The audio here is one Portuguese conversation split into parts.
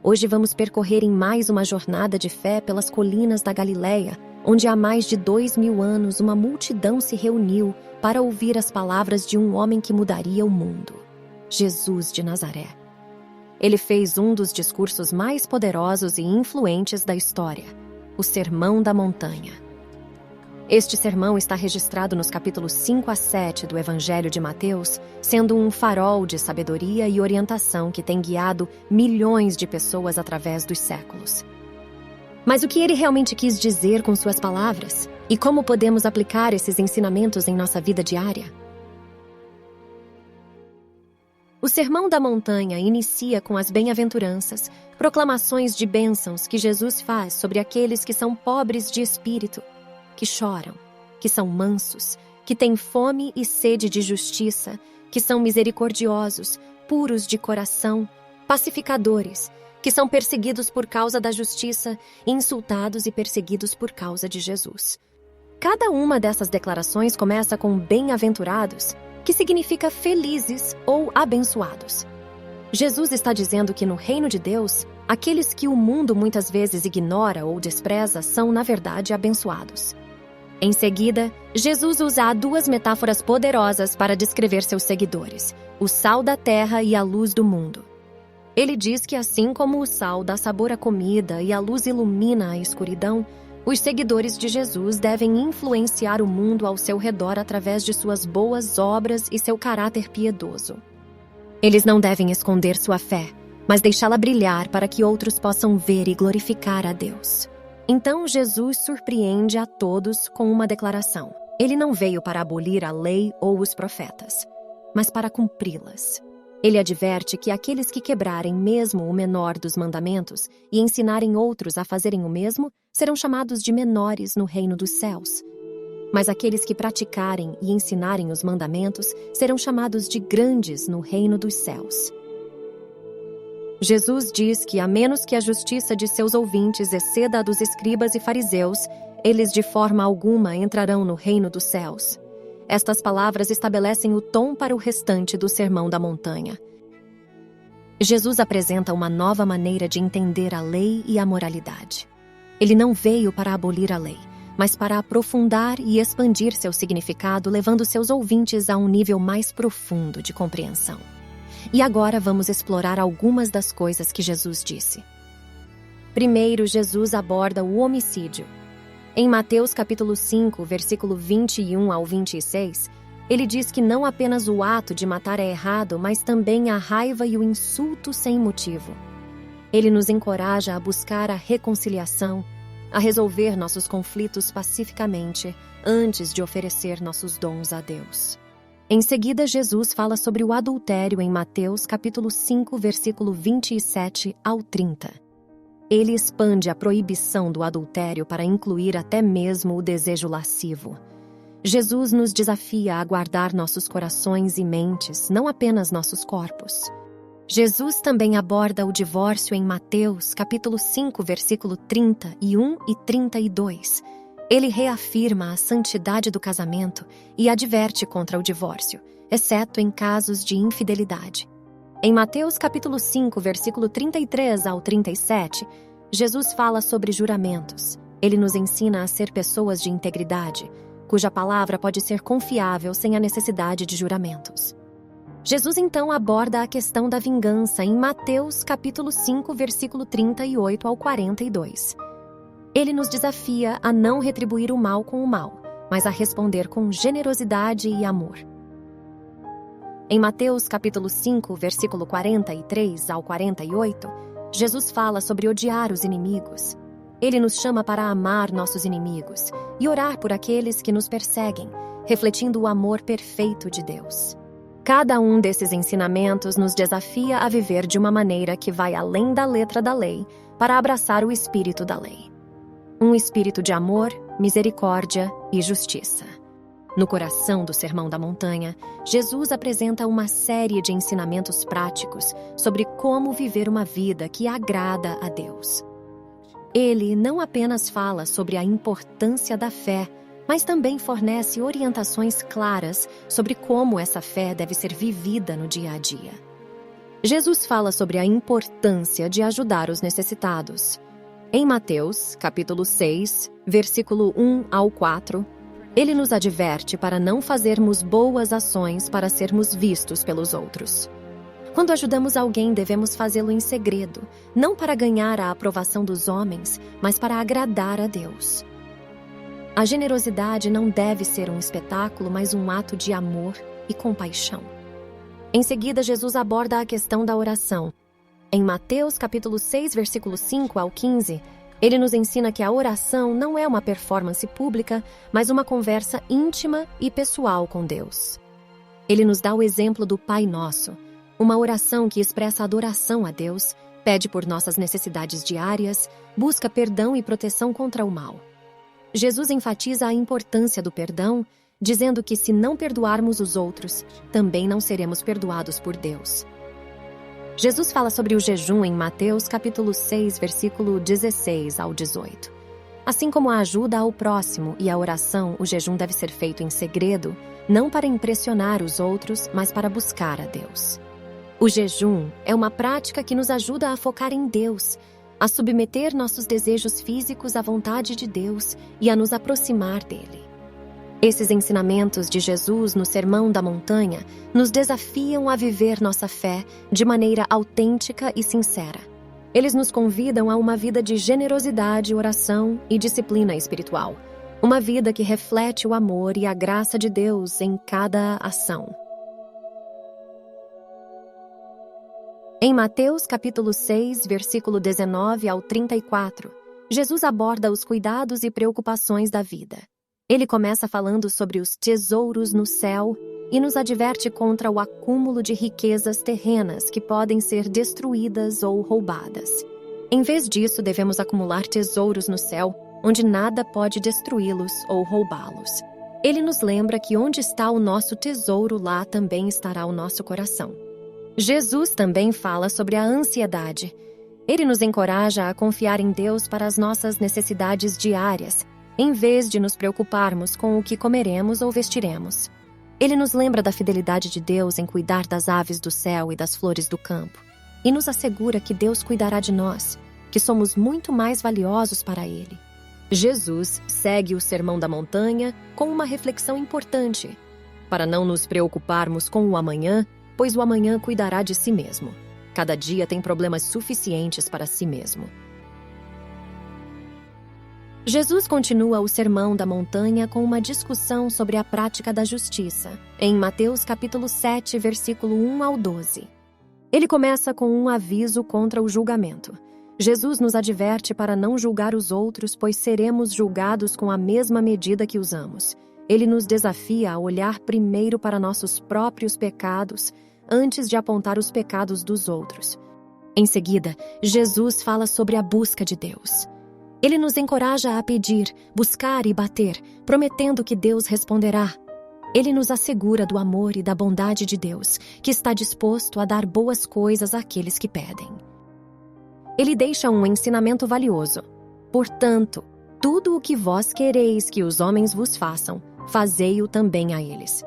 Hoje vamos percorrer em mais uma jornada de fé pelas colinas da Galileia, onde há mais de 2000 anos uma multidão se reuniu para ouvir as palavras de um homem que mudaria o mundo, Jesus de Nazaré. Ele fez um dos discursos mais poderosos e influentes da história, o Sermão da Montanha. Este sermão está registrado nos capítulos 5 a 7 do Evangelho de Mateus, sendo um farol de sabedoria e orientação que tem guiado milhões de pessoas através dos séculos. Mas o que ele realmente quis dizer com suas palavras? E como podemos aplicar esses ensinamentos em nossa vida diária? O Sermão da Montanha inicia com as bem-aventuranças, proclamações de bênçãos que Jesus faz sobre aqueles que são pobres de espírito, que choram, que são mansos, que têm fome e sede de justiça, que são misericordiosos, puros de coração, pacificadores, que são perseguidos por causa da justiça, insultados e perseguidos por causa de Jesus. Cada uma dessas declarações começa com bem-aventurados, que significa felizes ou abençoados. Jesus está dizendo que no reino de Deus, aqueles que o mundo muitas vezes ignora ou despreza são, na verdade, abençoados. Em seguida, Jesus usa duas metáforas poderosas para descrever seus seguidores: o sal da terra e a luz do mundo. Ele diz que assim como o sal dá sabor à comida e a luz ilumina a escuridão, os seguidores de Jesus devem influenciar o mundo ao seu redor através de suas boas obras e seu caráter piedoso. Eles não devem esconder sua fé, mas deixá-la brilhar para que outros possam ver e glorificar a Deus. Então Jesus surpreende a todos com uma declaração. Ele não veio para abolir a lei ou os profetas, mas para cumpri-las. Ele adverte que aqueles que quebrarem mesmo o menor dos mandamentos e ensinarem outros a fazerem o mesmo, serão chamados de menores no reino dos céus. Mas aqueles que praticarem e ensinarem os mandamentos serão chamados de grandes no reino dos céus. Jesus diz que, a menos que a justiça de seus ouvintes exceda a dos escribas e fariseus, eles de forma alguma entrarão no reino dos céus. Estas palavras estabelecem o tom para o restante do Sermão da Montanha. Jesus apresenta uma nova maneira de entender a lei e a moralidade. Ele não veio para abolir a lei, mas para aprofundar e expandir seu significado, levando seus ouvintes a um nível mais profundo de compreensão. E agora vamos explorar algumas das coisas que Jesus disse. Primeiro, Jesus aborda o homicídio. Em Mateus capítulo 5, versículo 21 ao 26, ele diz que não apenas o ato de matar é errado, mas também a raiva e o insulto sem motivo. Ele nos encoraja a buscar a reconciliação, a resolver nossos conflitos pacificamente, antes de oferecer nossos dons a Deus. Em seguida, Jesus fala sobre o adultério em Mateus capítulo 5, versículo 27 ao 30. Ele expande a proibição do adultério para incluir até mesmo o desejo lascivo. Jesus nos desafia a guardar nossos corações e mentes, não apenas nossos corpos. Jesus também aborda o divórcio em Mateus capítulo 5, versículo 31 e 32. Ele reafirma a santidade do casamento e adverte contra o divórcio, exceto em casos de infidelidade. Em Mateus capítulo 5, versículo 33 ao 37, Jesus fala sobre juramentos. Ele nos ensina a ser pessoas de integridade, cuja palavra pode ser confiável sem a necessidade de juramentos. Jesus então aborda a questão da vingança em Mateus capítulo 5, versículo 38 ao 42. Ele nos desafia a não retribuir o mal com o mal, mas a responder com generosidade e amor. Em Mateus capítulo 5, versículo 43 ao 48, Jesus fala sobre odiar os inimigos. Ele nos chama para amar nossos inimigos e orar por aqueles que nos perseguem, refletindo o amor perfeito de Deus. Cada um desses ensinamentos nos desafia a viver de uma maneira que vai além da letra da lei para abraçar o espírito da lei. Um espírito de amor, misericórdia e justiça. No coração do Sermão da Montanha, Jesus apresenta uma série de ensinamentos práticos sobre como viver uma vida que agrada a Deus. Ele não apenas fala sobre a importância da fé, mas também fornece orientações claras sobre como essa fé deve ser vivida no dia a dia. Jesus fala sobre a importância de ajudar os necessitados. Em Mateus, capítulo 6, versículo 1 ao 4, ele nos adverte para não fazermos boas ações para sermos vistos pelos outros. Quando ajudamos alguém, devemos fazê-lo em segredo, não para ganhar a aprovação dos homens, mas para agradar a Deus. A generosidade não deve ser um espetáculo, mas um ato de amor e compaixão. Em seguida, Jesus aborda a questão da oração. Em Mateus, capítulo 6, versículo 5 ao 15, ele nos ensina que a oração não é uma performance pública, mas uma conversa íntima e pessoal com Deus. Ele nos dá o exemplo do Pai Nosso, uma oração que expressa adoração a Deus, pede por nossas necessidades diárias, busca perdão e proteção contra o mal. Jesus enfatiza a importância do perdão, dizendo que se não perdoarmos os outros, também não seremos perdoados por Deus. Jesus fala sobre o jejum em Mateus capítulo 6, versículo 16 ao 18. Assim como a ajuda ao próximo e a oração, o jejum deve ser feito em segredo, não para impressionar os outros, mas para buscar a Deus. O jejum é uma prática que nos ajuda a focar em Deus, a submeter nossos desejos físicos à vontade de Deus e a nos aproximar dele. Esses ensinamentos de Jesus no Sermão da Montanha nos desafiam a viver nossa fé de maneira autêntica e sincera. Eles nos convidam a uma vida de generosidade, oração e disciplina espiritual. Uma vida que reflete o amor e a graça de Deus em cada ação. Em Mateus capítulo 6, versículo 19 ao 34, Jesus aborda os cuidados e preocupações da vida. Ele começa falando sobre os tesouros no céu e nos adverte contra o acúmulo de riquezas terrenas que podem ser destruídas ou roubadas. Em vez disso, devemos acumular tesouros no céu, onde nada pode destruí-los ou roubá-los. Ele nos lembra que onde está o nosso tesouro, lá também estará o nosso coração. Jesus também fala sobre a ansiedade. Ele nos encoraja a confiar em Deus para as nossas necessidades diárias, em vez de nos preocuparmos com o que comeremos ou vestiremos. Ele nos lembra da fidelidade de Deus em cuidar das aves do céu e das flores do campo, e nos assegura que Deus cuidará de nós, que somos muito mais valiosos para Ele. Jesus segue o Sermão da Montanha com uma reflexão importante, para não nos preocuparmos com o amanhã, pois o amanhã cuidará de si mesmo. Cada dia tem problemas suficientes para si mesmo. Jesus continua o Sermão da Montanha com uma discussão sobre a prática da justiça, em Mateus capítulo 7, versículo 1 ao 12. Ele começa com um aviso contra o julgamento. Jesus nos adverte para não julgar os outros, pois seremos julgados com a mesma medida que usamos. Ele nos desafia a olhar primeiro para nossos próprios pecados, antes de apontar os pecados dos outros. Em seguida, Jesus fala sobre a busca de Deus. Ele nos encoraja a pedir, buscar e bater, prometendo que Deus responderá. Ele nos assegura do amor e da bondade de Deus, que está disposto a dar boas coisas àqueles que pedem. Ele deixa um ensinamento valioso. Portanto, tudo o que vós quereis que os homens vos façam, fazei-o também a eles.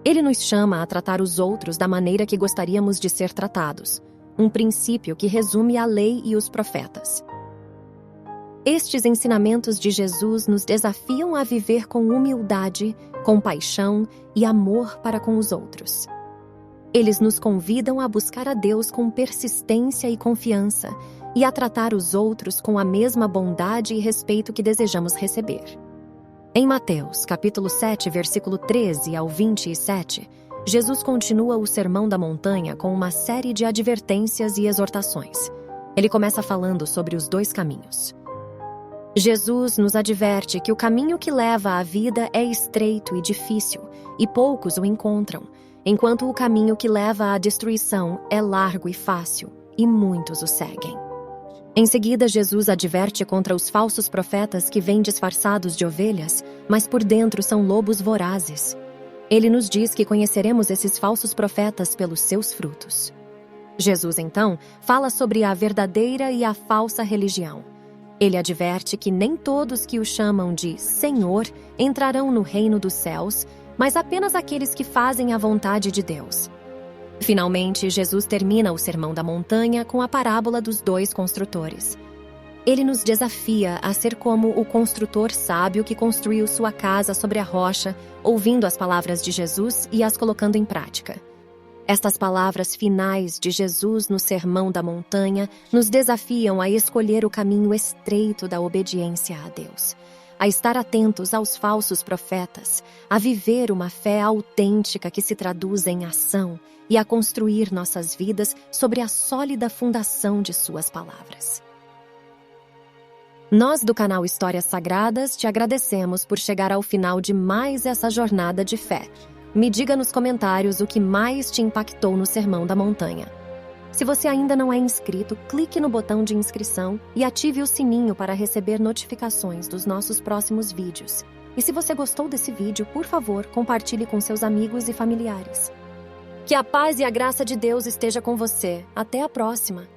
Ele nos chama a tratar os outros da maneira que gostaríamos de ser tratados, um princípio que resume a lei e os profetas. Estes ensinamentos de Jesus nos desafiam a viver com humildade, compaixão e amor para com os outros. Eles nos convidam a buscar a Deus com persistência e confiança e a tratar os outros com a mesma bondade e respeito que desejamos receber. Em Mateus, capítulo 7, versículo 13 ao 27, Jesus continua o Sermão da Montanha com uma série de advertências e exortações. Ele começa falando sobre os dois caminhos. Jesus nos adverte que o caminho que leva à vida é estreito e difícil, e poucos o encontram, enquanto o caminho que leva à destruição é largo e fácil, e muitos o seguem. Em seguida, Jesus adverte contra os falsos profetas que vêm disfarçados de ovelhas, mas por dentro são lobos vorazes. Ele nos diz que conheceremos esses falsos profetas pelos seus frutos. Jesus, então, fala sobre a verdadeira e a falsa religião. Ele adverte que nem todos que o chamam de Senhor entrarão no reino dos céus, mas apenas aqueles que fazem a vontade de Deus. Finalmente, Jesus termina o Sermão da Montanha com a parábola dos dois construtores. Ele nos desafia a ser como o construtor sábio que construiu sua casa sobre a rocha, ouvindo as palavras de Jesus e as colocando em prática. Estas palavras finais de Jesus no Sermão da Montanha nos desafiam a escolher o caminho estreito da obediência a Deus, a estar atentos aos falsos profetas, a viver uma fé autêntica que se traduz em ação e a construir nossas vidas sobre a sólida fundação de suas palavras. Nós do canal Histórias Sagradas te agradecemos por chegar ao final de mais essa jornada de fé. Me diga nos comentários o que mais te impactou no Sermão da Montanha. Se você ainda não é inscrito, clique no botão de inscrição e ative o sininho para receber notificações dos nossos próximos vídeos. E se você gostou desse vídeo, por favor, compartilhe com seus amigos e familiares. Que a paz e a graça de Deus esteja com você. Até a próxima!